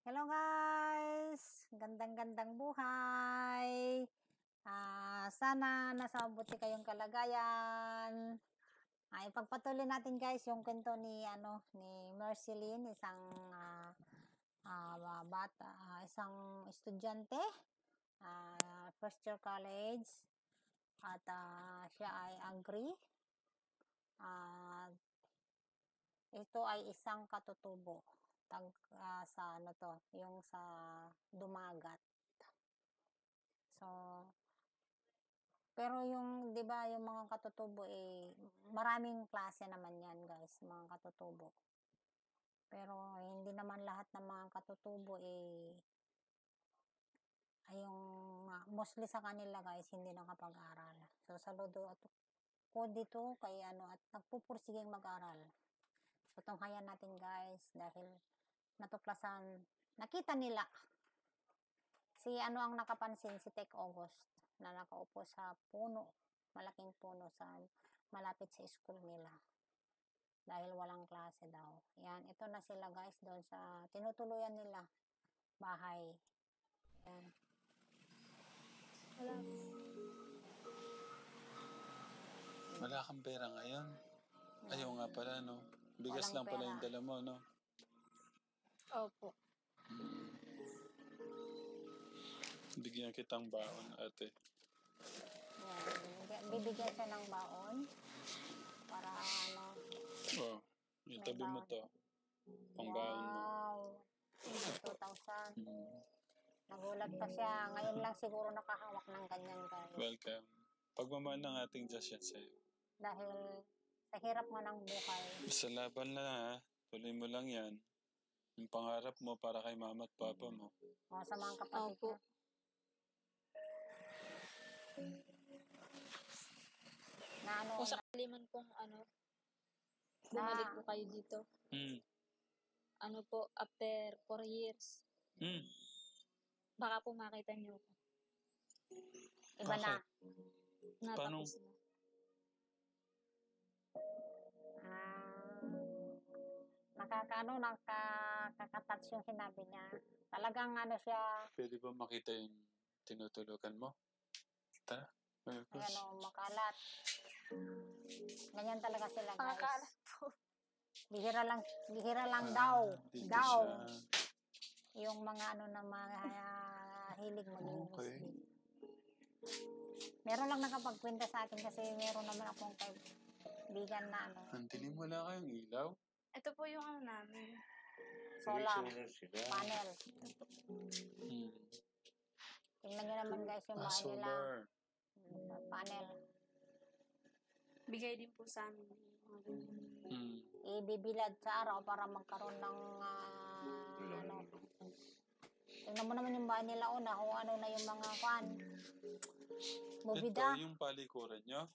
Hello guys! Gandang-gandang buhay! Sana nasa mabuti kayong kalagayan. Ipagpatuloy natin guys yung kwento ni Mercilyn, isang isang estudyante, first year college, at siya ay agree. Ito ay isang katutubo sa yung sa Dumagat. So, pero yung 'di ba yung mga katutubo maraming klase naman 'yan, guys, mga katutubo. Pero hindi naman lahat ng mga katutubo ay yung mostly sa kanila, guys, hindi nakapag-aral. So, saludo at ko dito kay at nagpupursigeng mag-aral. So, tunghayan natin, guys, dahil nakita nila si ang nakapansin, si Tek August, na nakaupo sa puno, malaking puno malapit sa school nila. Dahil walang klase daw. Yan, ito na sila guys, doon sa tinutuluyan nila bahay. Yan. Wala kang pera ngayon? Ayaw nga pala, no? Bigas Walang lang pala pera. yung dala mo, no? Opo. Bigyan kitang baon, ate. Yan. Bibigyan siya ng baon para Oh, itabi mo to. Pangbaon mo. Wow! 2,000. Nagulat pa siya. Ngayon lang siguro nakahawak ng ganyan, guys. Welcome. Pagmamahal ng ating Diyos yan sa'yo. Dahil sa hirap nga ng buhay. Sa laban na, ha? Tuloy mo lang yan. Yung pangarap mo para kay mama at papa mo. Sa mga kapatid niya. Kung sakali man pong bumalik po kayo dito. After 4 years. Baka po makita niyo ko. Iba na. Natapos na. Nakaka-touch yung sinabi niya. Talagang siya. Pwede ba makita yung tinutulugan mo? Tara. Makalat. Ganyan talaga sila, guys. Makalat po. Bihira lang daw. Siya. Yung mga na mga hilig mag-English. Okay. Meron lang nakapagkwenta sa akin kasi meron naman akong kaibigan na Ang dilim, wala kayong ilaw? Ito po yung namin. Solar panel. Tingnan nyo naman guys yung bahay nila. Panel. Bigay din po sa amin. Ibibilad sa araw para magkaroon ng tingnan mo naman yung bahay nila kung ano na yung mga bubida. Ito yung palikuran nyo?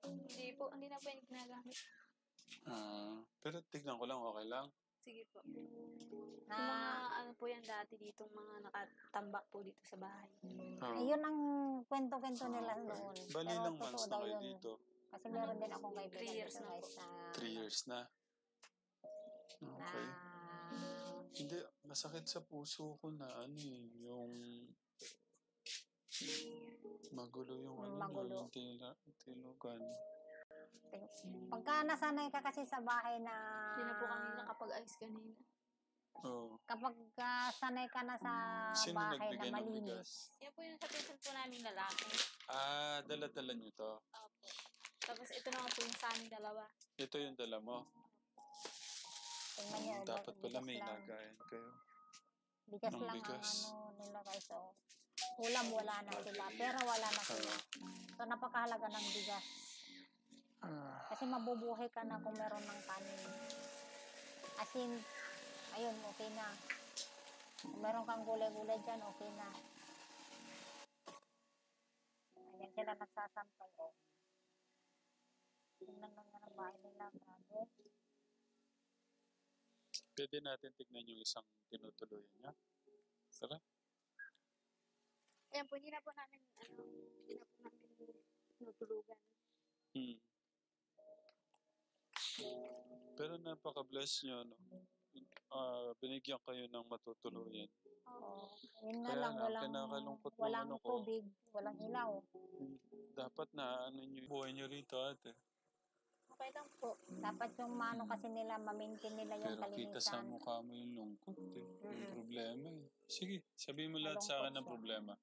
Hindi na po yung ginagamit. Pero tignan ko lang, okay lang? Sige po. Mga po yan dati dito, mga nakatambak po dito sa bahay. Yun ang kwento-kwento nila doon. Bali lang months na kayo dito. Kasi meron din akong kaibigan 3 years dito, na guys. 3 years na? Okay. Hindi, masakit sa puso ko na yung magulo yung yung tinugan. Pagka nasanay ka kasi sa bahay na hindi na po kami nakapag-ayos kanina. Kapag sanay ka na sa bahay na malinis. Yan po yung sa pinsan po namin lalaki. Dala-dala nyo to? Opo. Tapos ito naman po yung sa aming dalawa. Ito yung dala mo? Tingnan nyo. Dapat pala may lagayan kayo. Bigas lang ang nila guys. Ulam wala na sila. Pero wala na sila. So napakahalaga ng bigas. Kasi mabubuhay ka na kung meron ng kanin. As in, ayun, okay na. Kung meron kang gulay-gulay dyan, okay na. Ayan sila nagsasampay. Tingnan lang na ng bahay nila. Pwede natin tignan yung isang tinutuluyan niya. Tara. Ayan po, hindi na po namin tinutulugan. Pero napaka-bless nyo, no? binigyan kayo ng matutuluyan. Oo. Yun nga Kaya lang, lang, kinakalungkot ng walang ano ko. tubig, walang ilaw. Dapat na ano nyo, buhay nyo rito ate. Okay lang po. Dapat yung maano kasi nila, ma-maintain nila yung Pero kita sa kalinisan. mukha mo yung lungkot eh. Yung problema eh. Sige, sabihin mo lahat sa akin ng problema.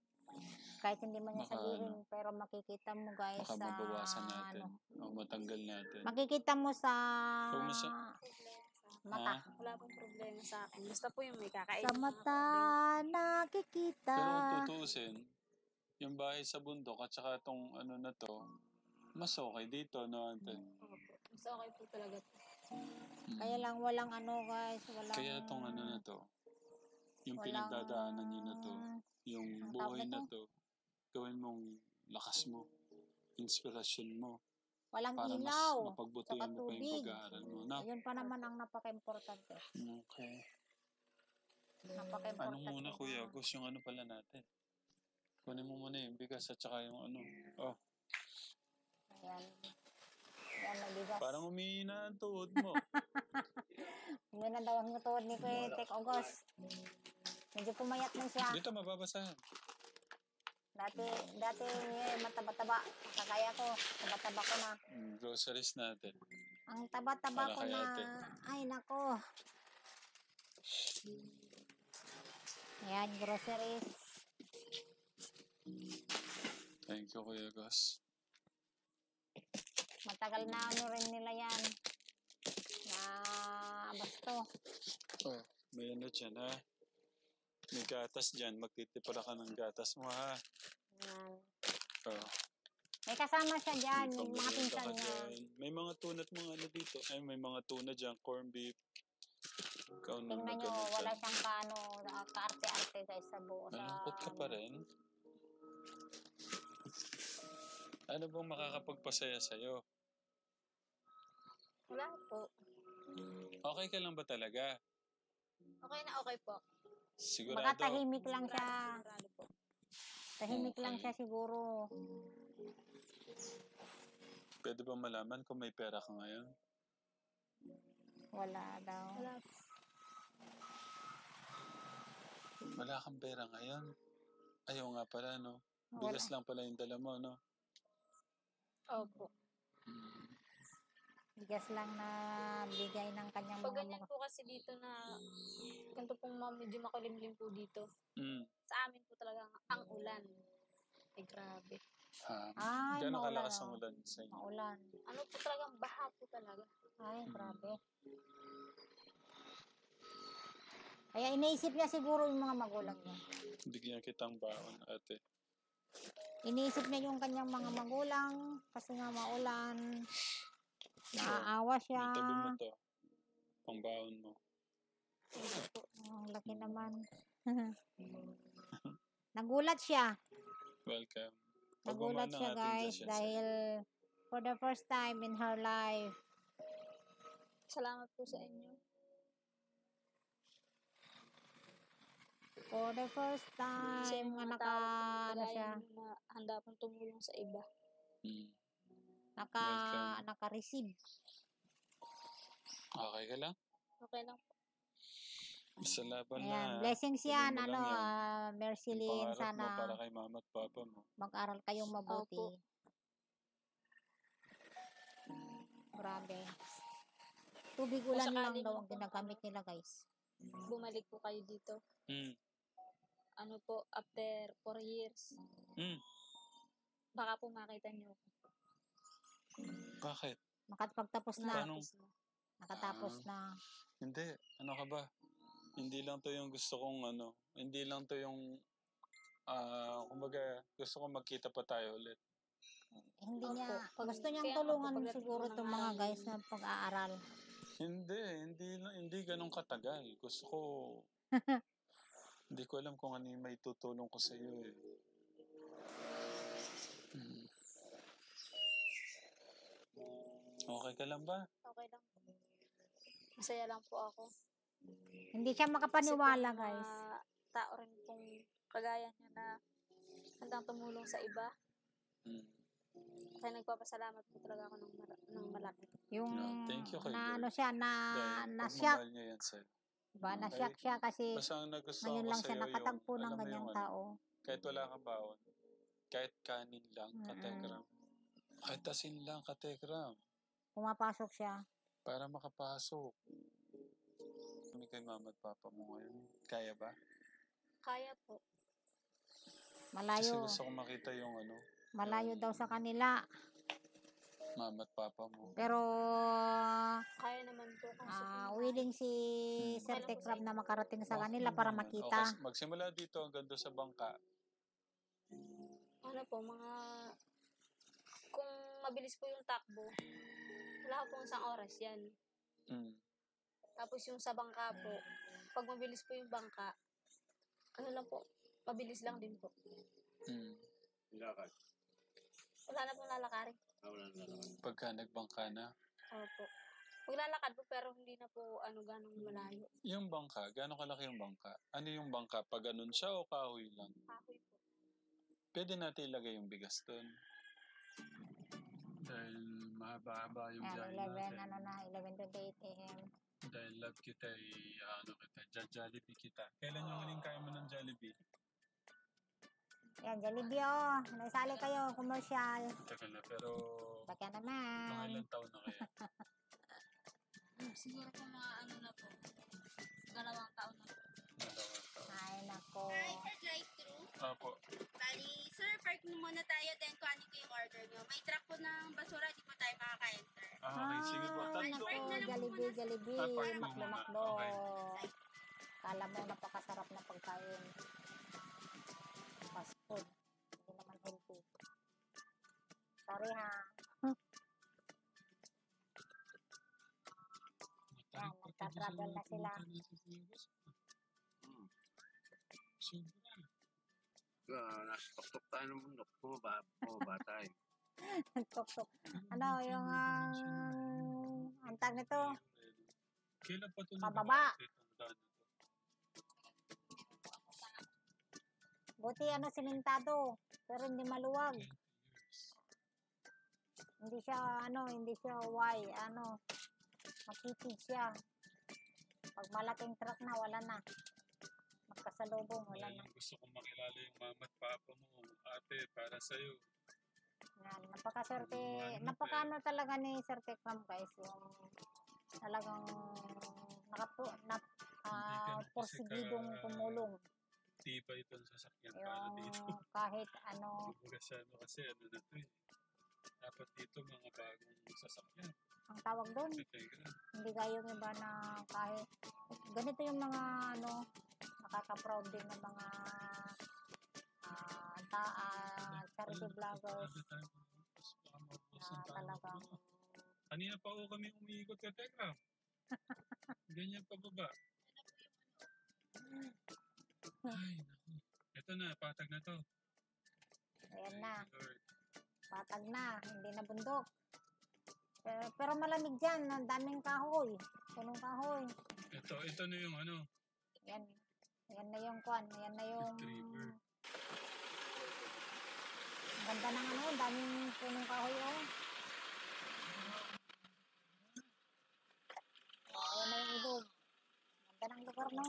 Kahit hindi man niya Baka sabihin, pero makikita mo guys Baka sa mabawasan natin. ano. O matanggal natin. Makikita mo sa Huwag mo sa... mata. Ha? Wala pong problema sa akin. Basta po yung may kakain. Sa mata nakikita. Pero kung tutuusin, yung bahay sa bundok at saka itong ano na to, mas okay dito, no, ate? Opo. Mas okay po talaga po. Kaya lang walang ano guys, walang... Kaya itong ano na to, yung walang- pinagdadaanan nyo na to, yung Ang buhay tawag na nito? to, gawin mong lakas mo, inspirasyon mo, Walang para mas ilaw. mapagbutihan Saka mo pa yung tubig. pag-aaral mo, no? Ayun pa naman ang napaka-importante. Okay. Napaka-importante. Ano muna, Kuya Gus, yung ano pala natin? Kunin mo muna yung bigas at saka yung ano. Oh, Ayan. Ayan, nabigas. parang umihina ang tuhod mo. Hindi na daw ang tuhod ni Kuya Tek Ogos. Medyo pumayat na siya. Dito, mababasahan. Dati mataba-taba. Kakaya ko, taba-taba ko na. Groceries natin. Ang taba-taba Para ko kay na. ate. Ay, nako. Ayan, groceries. Thank you, Kuya Gus. Matagal na ano rin nila yan. Na basto. Oh, may ano dyan, ha? May gatas dyan. Magtitipara ka ng gatas mo, ha? Ayan. Oh, May kasama siya dyan, may yung mga pamilya pinsan ka niya. dyan. May mga tuna at mga ano dito. Ay, may mga tuna dyan. Corn beef. Ikaw na Tingnan nyo, nagano wala dyan. siyang kaano, kaarte-arte guys sa buo. Malungkot ka pa rin. Ano bang makakapagpasaya sa'yo? Wala po. Okay ka lang ba talaga? Okay na okay po. Sigurado? Baka tahimik lang siya. Sigurado po. Tahimik lang Okay. siya siguro. Pwede ba malaman kung may pera ka ngayon? Wala daw. Wala po. Wala kang pera ngayon? Ayaw nga pala, no? Bigas lang pala yung dala mo, no? Opo. Bigas lang na bigay ng kanyang Pag mga ganyan po kasi dito na, ganito pong medyo makulimlim po dito. Mm. Sa amin po talaga ang ulan. Eh, grabe. Ay, Gano'ng maulan, kalakas ang oh. ulan sa inyo? Maulan. Ano po talagang baha po talaga. Ay, grabe. Kaya iniisip niya siguro yung mga magulang niya. Bigyan kitang baon, ate. Iniisip niya yung kanyang mga magulang kasi nga maulan. Naaawa siya. May tabi mo to. Pangbaon mo. Ang laki naman. Nagulat siya. Welcome. Nagulat siya guys dahil for the first time in her life. Salamat po sa inyo. For the first Kasi time yung nga mga tao ano siya, na handa pong tumulong sa iba. Mm. Welcome. naka-receive. Okay ka lang? Okay lang po. Sa laban na. Ayan, blessings Tuloy yan, mo lang yan. Mercy Yung Lynn, pangarap mo sana para kay mama at papa mo. mag-aral kayong mabuti. Opo. Grabe. Tubig ulan Kung lang sakali daw man ang po, ginagamit nila guys. Bumalik po kayo dito. Mm. Ano po, after 4 years, Mm. baka po makita niyo ako. Bakit? Makapagtapos na. Paano? Tapos na. Nakatapos na. Hindi. Ano ka ba? Hindi lang to yung gusto kong ano. Hindi lang to yung kumbaga gusto kong magkita pa tayo ulit. Hindi Opo. niya, gusto niyang Kaya nga po, tulungan pagdating siguro po ng itong mga araw guys na na pag-aaral. Hindi ganun katagal. Gusto ko hindi ko alam kung ano yung may tutulong ko sa iyo eh. Okay ka lang ba? Okay lang po. Masaya lang po ako. Hindi siya Kasi makapaniwala po, guys. mga tao rin pong kagaya niya na handang tumulong sa iba. Mm. Kaya nagpapasalamat po talaga ako ng malaki. Yung No, thank you kay na Lord. ano siya, Dahil na-shock. pagmamahal niya yan sa'yo. Ba, nasyak siya kasi Basta ang nagustuhan ngayon ko lang siya sa'yo yung, nakatagpo ng alam mo yung ganyang ano, tao. kahit wala kang baon, kahit kanin lang, Mm-mm. katekram, kahit asin lang, katekram, Pumapasok siya. para makapasok. Kami kay mama at papa mo ngayon. Kaya ba? Kaya po. Kasi Malayo. gusto ko makita yung ano, Malayo daw sa kanila. mama at papa mo. Pero Kaya naman po. Kasi po willing si Sir Okay lang po Tekram sa na makarating sa Okay kanila lang para naman. makita. O, magsimula dito hanggang doon sa bangka. ano po, kung mabilis po yung takbo, wala po isang oras yan. Mm. Tapos yung sa bangka po, pag mabilis po yung bangka, ano lang po, mabilis lang din po. Mm. Lakad. Wala na pong lalakarin. Wala na lakad. Pagka nagbangka na. Opo. Maglalakad po pero hindi na po ganong malayo. Yung bangka, gaano kalaki yung bangka? Ano yung bangka? Pag ganun siya o kahoy lang? Kahoy po. Pwede natin ilagay yung bigas doon. Dahil mahaba-haba yung Yan, biyahe 11, ano na, 11:28 a.m. Dahil love kita, Jollibee kita. Kailan yung huling kaya mo ng Jollibee? Yan, Jollibee oh. Naisali kayo, commercial. Tagal na, pero Baka mga naman. ilang taon na kaya? Siguro po na po, 2 taon na po. Dalawang taon. Ay, nako. Hi, sa drive-thru. Apo. Bali, sir, park muna tayo, then kung ano po yung order nyo. May truck po ng basura, di po tayo makaka-enter. Okay, sige po. Ay, Tatlo. nako, Jollibee. Tapak po Maklo-maklo. muna. Okay. Kala mo, napakasarap na pagkain. Fast food. Hindi naman healthy. Sorry ha. Yan, nagta-travel na sila. Nasa tuktok tayo ng bundok. Bumaba tayo. Tok-tok. Ano, yung ang tag nito, Kailan pa ito Pababa. Buti simentado, pero hindi maluwag. Hindi siya makitid siya. Pag malaking truck na, wala na. Magkasalubong, wala na. Gusto kong makilala yung mama at papa mo, ate, para sa'yo. Yan, napakano talaga ni Sir Tekram guys, yung talagang porsigidong tumulong. Tibay itong sasakyan para dito. Yung kahit Kasi na to eh. Dapat dito mga bagong sasakyan. ang tawag doon, hindi kayo yung iba na kahit ganito yung mga nakaka-proud din ng mga charity vloggers na talagang Kanina pa ako kami umiikot ka, Tekram. Ganyan pa baba. Ay, naku. Ito na, patag na to. ayan na, Lord. patag na, hindi na bundok. Pero malamig dyan, ang daming kahoy, punong kahoy. Ito na yung Yan na yung kwan, yan na yung retriever. ang ganda ng daming punong kahoy ayan na yung ilog. Ang ganda ng lugar no.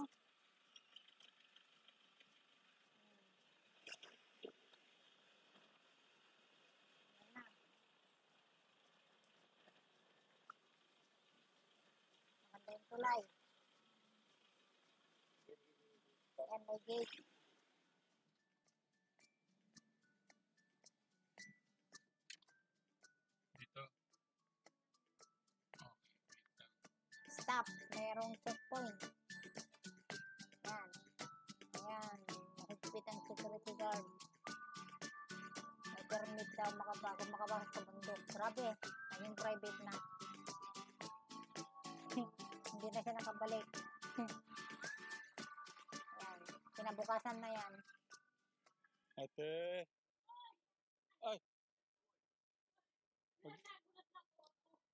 Maganda yung tulay. Ayan, may gate. Dito. Okay, wait lang. Stop. Merong checkpoint. Ayan. Ayan. Mahigpit ang security guard. May permit daw makapasok sa bundok. Grabe. Naging private na. Hindi na siya nakabalik. Ayan. Kinabukasan na yan. Ate! Ay!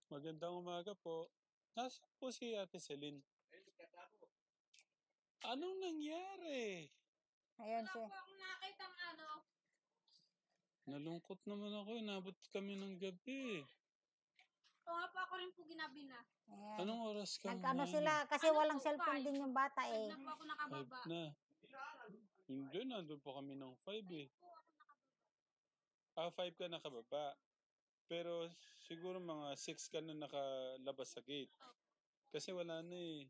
Magandang umaga po. Nasaan po si Ate Celine? Anong nangyari? Ayun siya. Kung nakita ang Nalungkot naman ako. Inabot kami ng gabi. O nga po, ako rin po ginabi na. Ayan. Anong oras ka? Nag-ano na? sila, kasi Ano walang po, cellphone 5? din yung bata eh. Na po ako 5 nakababa. na. Hindi, nandun po kami ng 5 eh. 5 ka nakababa. Pero siguro mga 6 ka na nakalabas sa gate. Kasi wala na eh.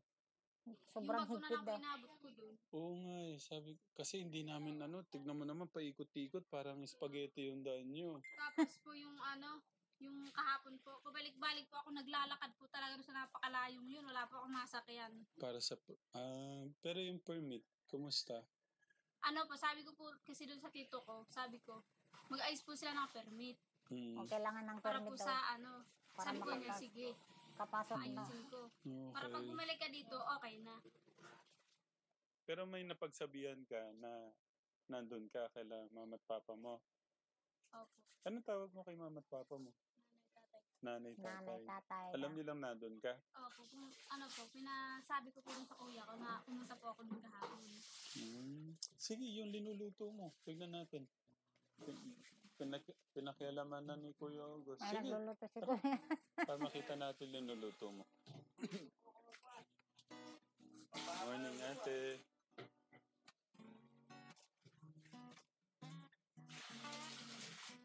Sobrang Yung bago na higpit lang po daw. inabot ko doon. Oo nga eh. Sabi, kasi hindi namin tignan mo naman paikot-ikot parang spaghetti yung daan nyo. Tapos po yung yung kahapon po, pabalik-balik po ako, naglalakad po talaga sa napakalayong yun. Wala po akong masakyan. Para sa... pero yung permit, kumusta? Ano po, sabi ko po kasi doon sa tito ko, sabi ko, mag-ayos po sila ng permit. O, kailangan ng Para permit po daw. sa Para sabi ko niya, sige, Kapasok na. ayusin ko. Okay. Para pag bumalik ka dito, okay na. Pero may napagsabihan ka na nandun ka kaila mama at papa mo. Opo. Anong tawag mo kay mama at papa mo? Nanay, tatay. Nanay, Nanay, tatay. tatay. Alam nilang nandun ka? Opo, pinasabi ko po dun sa kuya ko na pumunta po ako dun kahapon. Sige, yung linuluto mo. Tignan natin. Pinakialaman na ni Kuya August. Ay, Sige, nagluluto si Kuya. para makita natin linuluto mo. Morning, ate.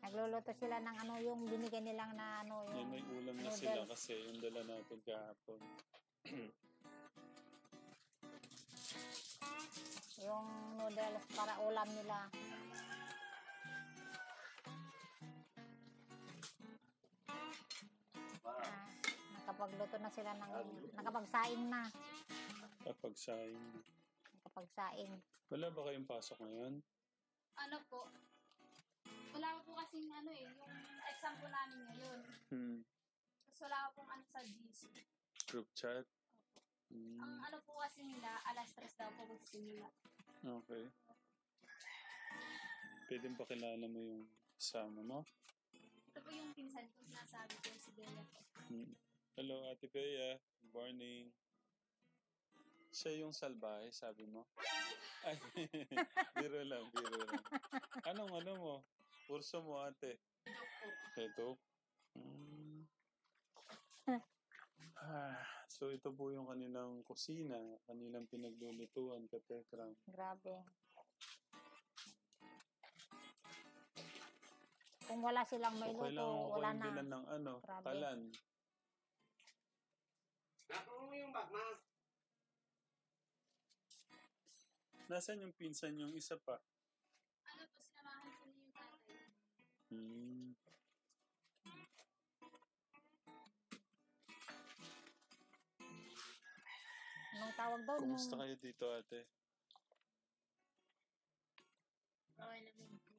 Nagluluto sila ng yung binigyan nilang na Yan, may ulam na noodles. sila kasi yung dala natin kahapon. Yung noodles para ulam nila. Nakapagluto na sila nakapagsaing na. Kapag saing. Nakapagsaing. Wala ba kayong pasok ngayon? Ano po, wala po kasing yung exam po namin ngayon. Tapos wala pong sa GC. Group chat? Ang po kasi nila, alas 3 daw po magsimula. Okay. Pwede ba kilala mo yung kasama mo? Ito po yung pinsan ko, sinasabi ko si Bella po. Hello, Ate Bea. Good morning. Siya yung salbahe, sabi mo? Ay, biro lang, biro lang. Anong mo? Kurso mo, ate? Ito? So, ito po yung kanilang kusina, kanilang pinaglulutuan, katekram. Grabe. Kung wala silang may So, luto, kailangan ko wala yung na. bilan ng Grabe. kalan. Nakuha mo yung bag, ma. Nasaan yung pinsan yung isa pa? Po, sinamahan ko niyo yung tatay. Anong tawag doon? Kumusta kayo dito, ate? Okay naman po.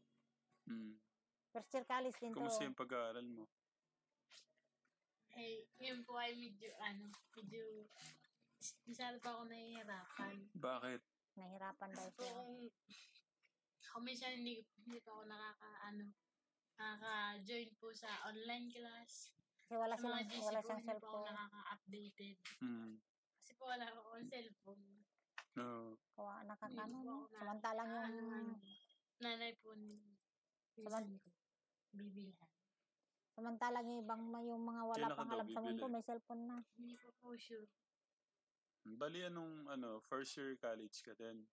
First year college din to. Kumusta yung pag-aaral mo? Yun po ay medyo, masyado pa ako nahihirapan. Bakit? Nahirapan daw So, siya. kung minsan hindi pa ako nakaka-join po sa online class. Kasi wala Sa mga GC siyang po, hindi po ako cellphone. nakaka-updated. Kasi po wala akong cellphone. No. Nakakano, Hindi po no? ako na- Samantalang yung nanay po ni pinsan ko, bibilhan. samantalang yung ibang yung mga wala Kailan ka pang daw alam sa mundo, bibili? may cellphone na. Hindi ko po sure. Bali, first year college ka din?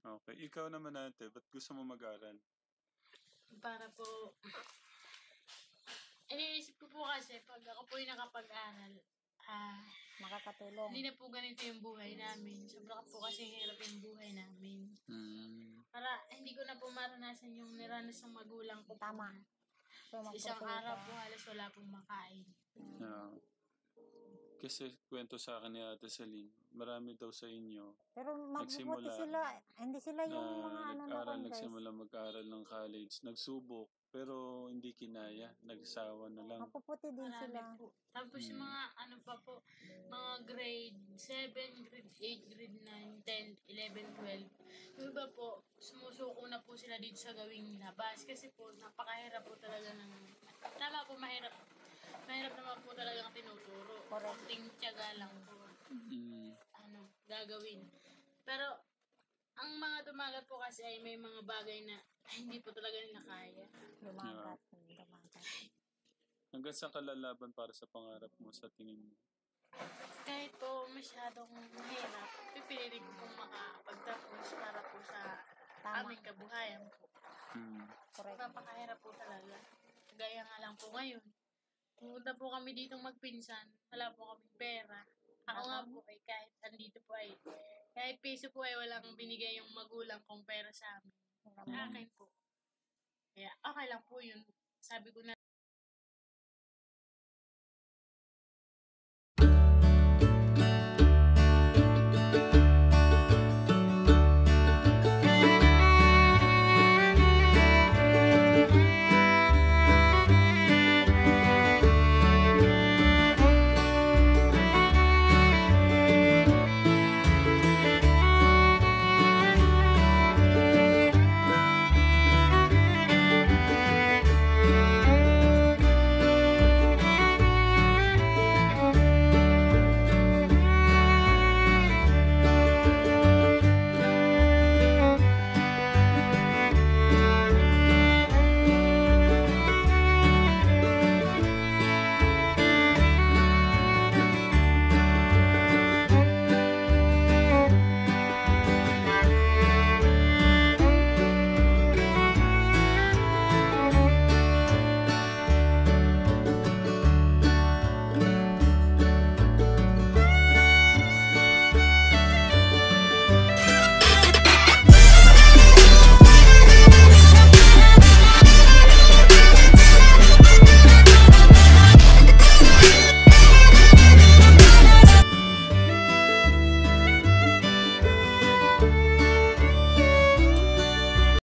Okay. Ikaw naman, ate, ba't gusto mo mag-aral? Para po, iniisip ko po kasi pag ako po yung nakapag-aral, Makakatulong. hindi na po ganito yung buhay namin. Sobra po kasi hirap yung buhay namin. Para hindi ko na po maranasan yung niranas ng magulang ko. Tama. So, Sa isang magpapalita. araw po halos wala pong makain. Yeah. Kasi kwento sa akin ni Ate Celine, marami daw sa inyo Pero mabubuti nagsimula sila. Hindi sila na yung mga nag-aral, guys. nagsimula mag-aral ng college, nagsubok, pero hindi kinaya, nagsawa na lang. Mapuputi din Marami sila. po. Tapos yung mga pa po, mga grade 7, grade 8, grade 9, 10, 11, 12. Yung iba po, sumusuko na po sila dito sa gawing labas. Kasi po, napakahirap po talaga ng... Tama po, mahirap. Mahirap naman po talaga ang tinuturo. Correct. Konting tiyaga lang po. Gagawin. Pero, ang mga dumagat po kasi ay may mga bagay na hindi po talaga nila kaya. Dumagat. Hanggang saan ka lalaban para sa pangarap mo sa tingin mo? Kahit po masyadong mahirap, pipiliin ko pong makapagtapos para po sa Tama. aming kabuhayan po. Correct. Napakahirap po talaga. Gaya nga lang po ngayon. Pumunta po kami dito magpinsan. Wala po kaming pera. Ako nga po ay kahit andito po ay kahit piso po ay walang binigay yung magulang kong pera sa amin. Sa akin po. Kaya okay lang po yun. Sabi ko na